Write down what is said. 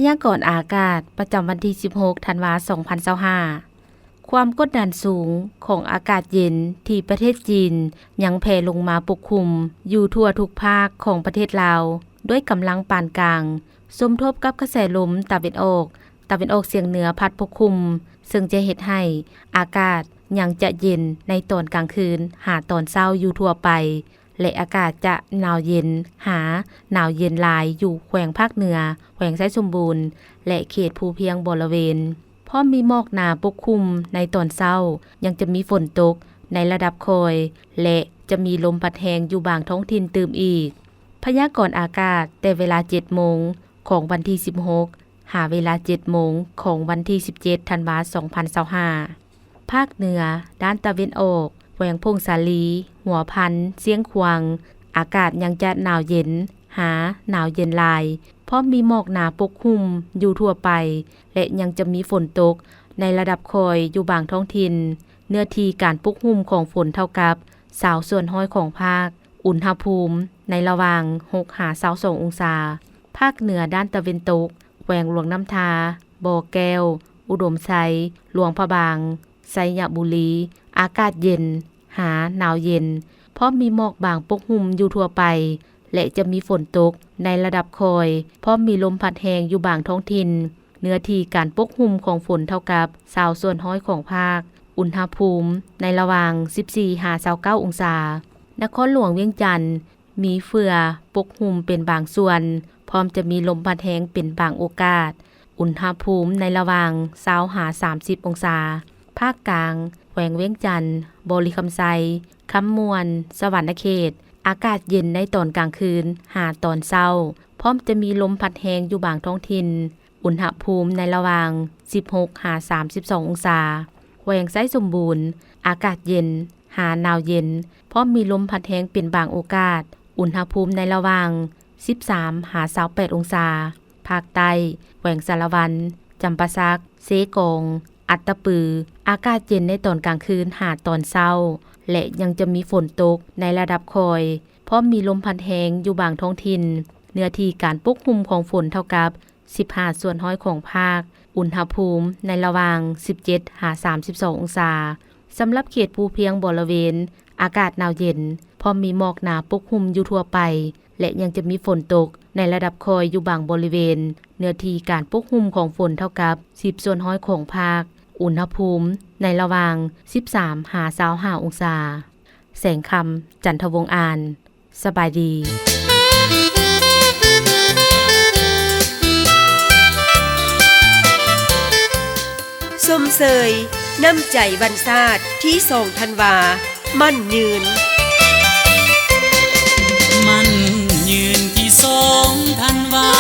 ยากรณ์อากาศประจำวันที่ 16 ธันวาคม 2025 ความกดดันสูงของอากาศเย็นที่ประเทศจีนยังแผ่ลงมาปกคลุมอยู่ทั่วทุกภาคของประเทศลาวด้วยกำลังปานกลางสมทบกับกระแสลมตะวันออกเฉียงเหนือพัดปกคลุมซึ่งจะเฮ็ดให้อากาศยังจะเย็นในตอนกลางคืนหาตอนเช้าอยู่ทั่วไปและอากาศจะหนาวเย็นหาหนาวเย็นหลายอยู่แขวงภาคเหนือแขวงไชสมบูรณ์และเขตภูเพียงบริเวณพร้อมมีหมอกหนาปกคลุมในตอนเช้ายังจะมีฝนตกในระดับคอยและจะมีลมพัดแรงอยู่บางท้องถิ่นตื่มอีกพยากรณ์อากาศแต่เวลา 7 โมงของวันที่ 16 หาเวลา 7 โมงของวันที่ 17 ธันวาคม 2025 ภาคเหนือด้านตะวันออกแขวงพงสาลีหัวพันเสียงขวางอากาศยังจะหนาวเย็นหาหนาวเย็นลายเพราะมีหมอกหนาปกคลุมอยู่ทั่วไปและยังจะมีฝนตกในระดับคอยอยู่บางท้องถิ่นเนื้อที่การปกคลุมของฝนเท่ากับ20ส่วนห้อยของภาคอุณหภูมิในระหว่าง6 หา 22 องศาภาคเหนือด้านตะวันตกแขวงหลวงน้ำทาบ่อแก้วอุดมไซหลวงพระบางไสยบุรีอากาศเย็นหาหนาวเย็นเพราะมีหมอกบางปกคลุมอยู่ทั่วไปและจะมีฝนตกในระดับคอยเพราะมีลมพัดแรงอยู่บางท้องถิ่นเนื้อที่การปกคลุมของฝนเท่ากับ20ส่วนห้อยของภาคอุณหภูมิในระหว่าง14 หา 29 องศานครหลวงเวียงจันทน์มีเฟือปกคลุมเป็นบางส่วนพร้อมจะมีลมพัดแรงเป็นบางโอกาสอุณหภูมิในระหว่าง20 หา 30 องศาภาคกลางแขวงเวียงจันทน์บริคำไซคำมวนสวรรณเขตอากาศเย็นในตอนกลางคืนหาตอนเช้าพร้อมจะมีลมพัดแรงอยู่บางท้องถิ่นอุณหภูมิในระหว่าง16 หา 32 องศาแขวงไชสมบูรณ์อากาศเย็นหาหนาวเย็นพร้อมมีลมพัดแรงเป็นบางโอกาสอุณหภูมิในระหว่าง13 หา 28 องศาภาคใต้แขวงสารวันจำปาสักเซกงอัตตปืออากาศเย็นในตอนกลางคืนหาตอนเช้าและยังจะมีฝนตกในระดับคอยเพราะมีลมพัดแรงอยู่บางท้องถิ่นเนื้อที่การปกคลุมของฝนเท่ากับ15ส่วนห้อยของภาคอุณหภูมิในระหว่าง17 หา 32 องศาสำหรับเขตภูเพียงบริเวณอากาศหนาวเย็นเพราะมีหมอกหนาปกคลุมอยู่ทั่วไปและยังจะมีฝนตกในระดับคอยอยู่บางบริเวณเนื้อที่การปกคลุมของฝนเท่ากับ10ส่วนห้อยของภาคอุณหภูมิในระหว่าง13 หา 25 องศาแสงคำจันทวงศ์อ่านสบายดีสมเสยน้ำใจบรรษาทที่2 ธันวามั่นยืนมันยืนที่2 ธันวา